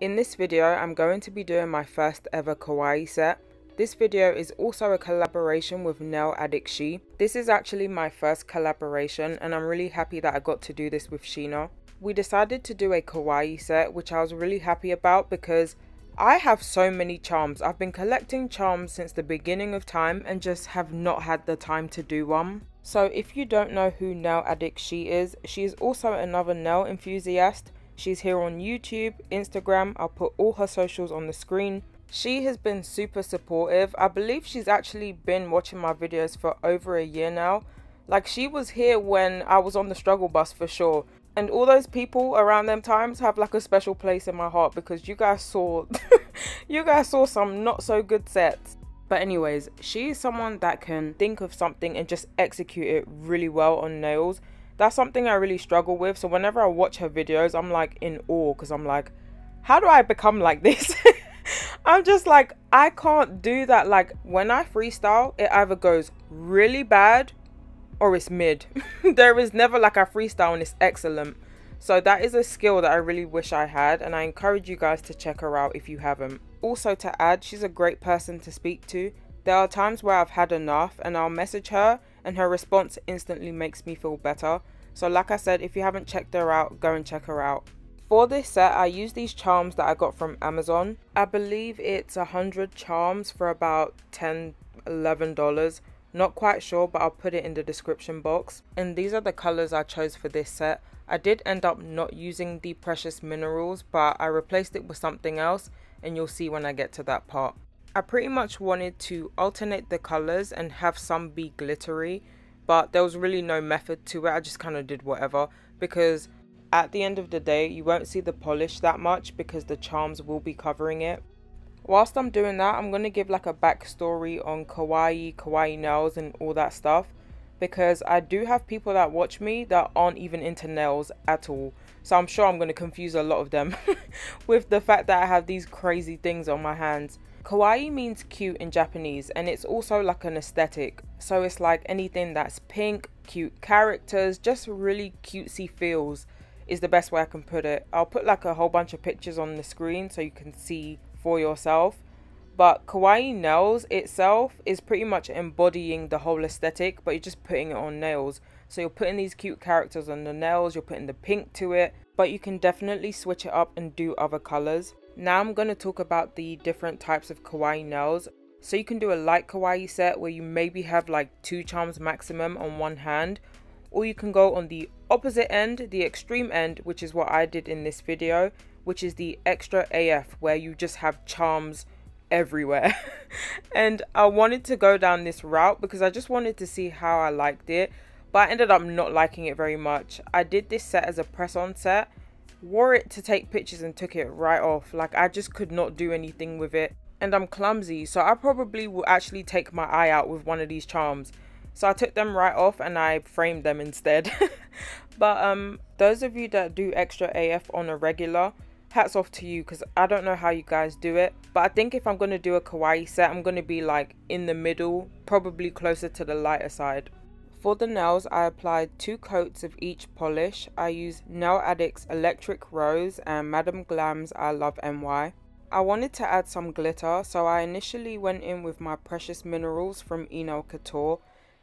In this video, I'm going to be doing my first ever kawaii set. This video is also a collaboration with Addict. This is actually my first collaboration and I'm really happy that I got to do this with Sheena. We decided to do a kawaii set, which I was really happy about because I have so many charms. I've been collecting charms since the beginning of time and just have not had the time to do one. So if you don't know who Addict she is also another nail enthusiast. She's here on YouTube, Instagram. I'll put all her socials on the screen. She has been super supportive. I believe she's actually been watching my videos for over a year now. Like, she was here when I was on the struggle bus for sure. And all those people around them times have like a special place in my heart because you guys saw you guys saw some not so good sets. But anyways, she is someone that can think of something and just execute it really well on nails. That's something I really struggle with. So whenever I watch her videos, I'm like in awe because I'm like, how do I become like this? I'm just like, I can't do that. Like, when I freestyle, it either goes really bad or it's mid. There is never like a freestyle and it's excellent. So that is a skill that I really wish I had, and I encourage you guys to check her out if you haven't. Also, to add, she's a great person to speak to. There are times where I've had enough and I'll message her and her response instantly makes me feel better. So like I said, if you haven't checked her out, go and check her out. For this set, I used these charms that I got from Amazon. I believe it's 100 charms for about $10, $11. Not quite sure, but I'll put it in the description box. And these are the colors I chose for this set. I did end up not using the precious minerals, but I replaced it with something else, and you'll see when I get to that part. I pretty much wanted to alternate the colors and have some be glittery, but there was really no method to it. I just kind of did whatever, because at the end of the day, you won't see the polish that much because the charms will be covering it. Whilst I'm doing that, I'm going to give like a backstory on kawaii nails and all that stuff, because I do have people that watch me that aren't even into nails at all. So I'm sure I'm going to confuse a lot of them with the fact that I have these crazy things on my hands. Kawaii means cute in Japanese, and it's also like an aesthetic. So it's like anything that's pink, cute characters, just really cutesy feels is the best way I can put it. I'll put like a whole bunch of pictures on the screen so you can see for yourself. But kawaii nails itself is pretty much embodying the whole aesthetic, but you're just putting it on nails. So you're putting these cute characters on the nails, you're putting the pink to it, but you can definitely switch it up and do other colors. Now I'm going to talk about the different types of kawaii nails. So you can do a light kawaii set where you maybe have like 2 charms maximum on one hand, or you can go on the opposite end, the extreme end, which is what I did in this video, which is the extra AF, where you just have charms everywhere. And I wanted to go down this route because I just wanted to see how I liked it, but I ended up not liking it very much. I did this set as a press-on set, wore it to take pictures and took it right off. Like, I just could not do anything with it, and I'm clumsy, so I probably will actually take my eye out with one of these charms. So I took them right off and I framed them instead. But those of you that do extra AF on a regular, hats off to you, because I don't know how you guys do it. But I think if I'm going to do a kawaii set, I'm going to be like in the middle, probably closer to the lighter side. For the nails, I applied 2 coats of each polish. I used Nail Addict's Electric Rose and Madame Glam's I Love NY. I wanted to add some glitter, so I initially went in with my precious minerals from Enailcouture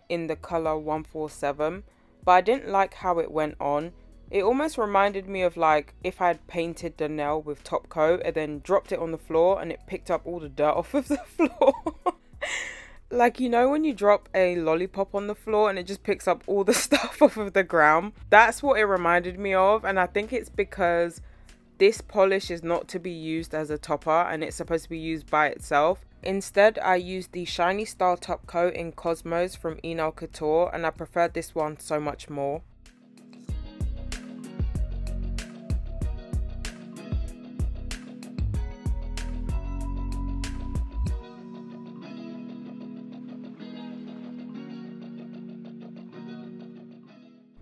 in the color 147, but I didn't like how it went on. It almost reminded me of like if I had painted the nail with top coat and then dropped it on the floor and it picked up all the dirt off of the floor. Like, you know when you drop a lollipop on the floor and it just picks up all the stuff off of the ground? That's what it reminded me of, and I think it's because this polish is not to be used as a topper and it's supposed to be used by itself. Instead, I used the Shiny Style top coat in Cosmos from Enailcouture, and I preferred this one so much more.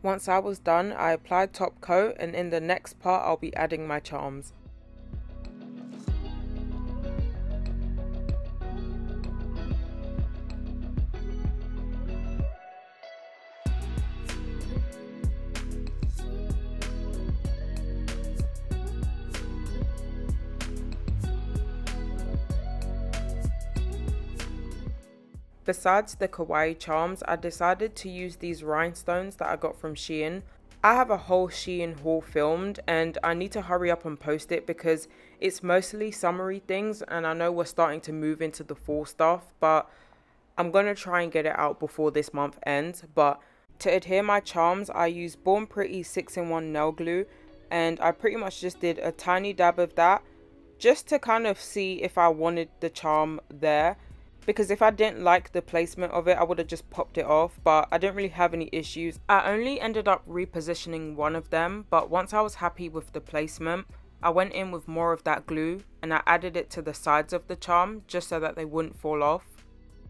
Once I was done, I applied top coat, and in the next part I'll be adding my charms. Besides the Kawaii charms, I decided to use these rhinestones that I got from Shein. I have a whole Shein haul filmed and I need to hurry up and post it because it's mostly summery things and I know we're starting to move into the fall stuff, but I'm going to try and get it out before this month ends. But to adhere my charms, I use Born Pretty 6-in-1 nail glue, and I pretty much just did a tiny dab of that just to kind of see if I wanted the charm there, because if I didn't like the placement of it, I would have just popped it off, but I didn't really have any issues. I only ended up repositioning one of them, but once I was happy with the placement, I went in with more of that glue and I added it to the sides of the charm just so that they wouldn't fall off.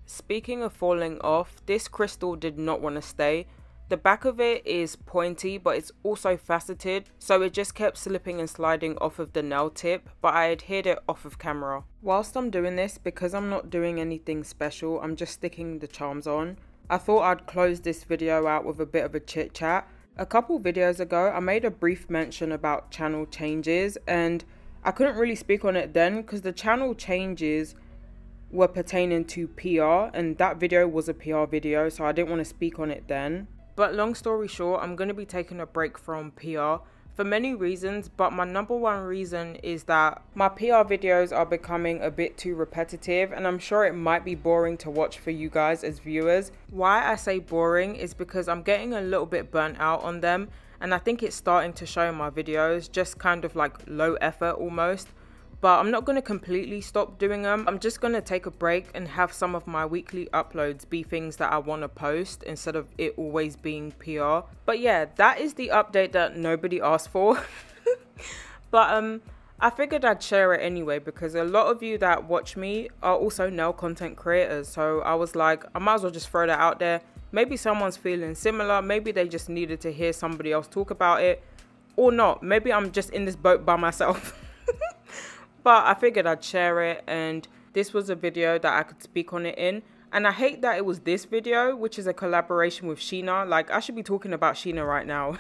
Speaking of falling off, this crystal did not want to stay. The back of it is pointy, but it's also faceted, so it just kept slipping and sliding off of the nail tip, but I adhered it off of camera. Whilst I'm doing this, because I'm not doing anything special, I'm just sticking the charms on, I thought I'd close this video out with a bit of a chit chat. A couple videos ago, I made a brief mention about channel changes, and I couldn't really speak on it then because the channel changes were pertaining to PR, and that video was a PR video, so I didn't want to speak on it then. But long story short, I'm going to be taking a break from PR for many reasons, but my number one reason is that my PR videos are becoming a bit too repetitive and I'm sure it might be boring to watch for you guys as viewers. Why I say boring is because I'm getting a little bit burnt out on them, and I think it's starting to show in my videos, just kind of like low effort almost. But I'm not going to completely stop doing them. I'm just going to take a break and have some of my weekly uploads be things that I want to post instead of it always being PR. But yeah, that is the update that nobody asked for. But I figured I'd share it anyway because a lot of you that watch me are also nail content creators. So I was like, I might as well just throw that out there. Maybe someone's feeling similar. Maybe they just needed to hear somebody else talk about it. Or not. Maybe I'm just in this boat by myself. But I figured I'd share it, and this was a video that I could speak on it in. And I hate that it was this video, which is a collaboration with Sheena. Like, I should be talking about Sheena right now.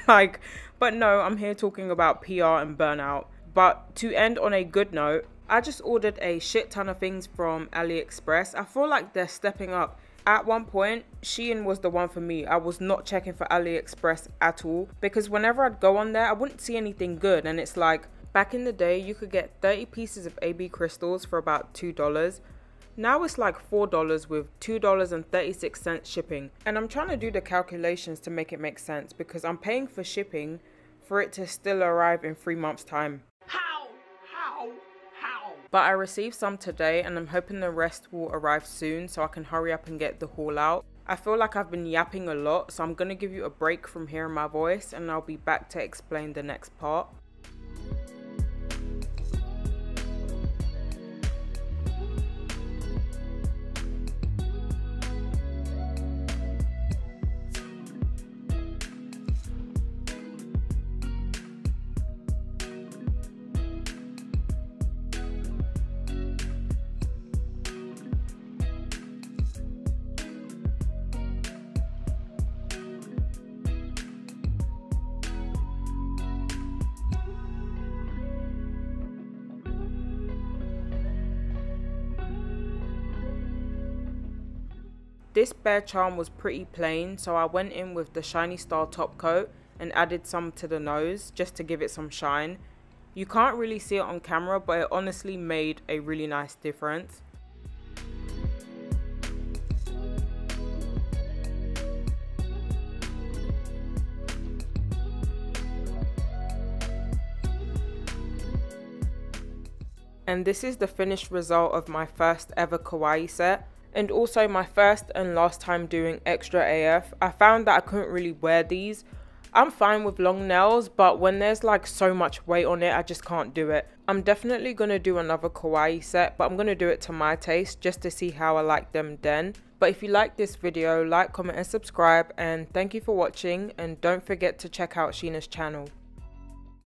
But no, I'm here talking about PR and burnout. But to end on a good note, I just ordered a shit ton of things from AliExpress. I feel like they're stepping up. At one point, Shein was the one for me. I was not checking for AliExpress at all because whenever I'd go on there, I wouldn't see anything good. And it's like, back in the day, you could get 30 pieces of AB crystals for about $2. Now it's like $4 with $2.36 shipping. And I'm trying to do the calculations to make it make sense because I'm paying for shipping for it to still arrive in 3 months' time. How? But I received some today and I'm hoping the rest will arrive soon so I can hurry up and get the haul out. I feel like I've been yapping a lot, so I'm going to give you a break from hearing my voice and I'll be back to explain the next part. This bear charm was pretty plain, so I went in with the shiny star top coat and added some to the nose just to give it some shine. You can't really see it on camera, but it honestly made a really nice difference. And this is the finished result of my first ever Kawaii set. And also my first and last time doing extra AF. I found that I couldn't really wear these. I'm fine with long nails, but when there's like so much weight on it, I just can't do it. I'm definitely going to do another Kawaii set, but I'm going to do it to my taste just to see how I like them then. But if you like this video, like, comment and subscribe, and thank you for watching, and don't forget to check out Sheena's channel.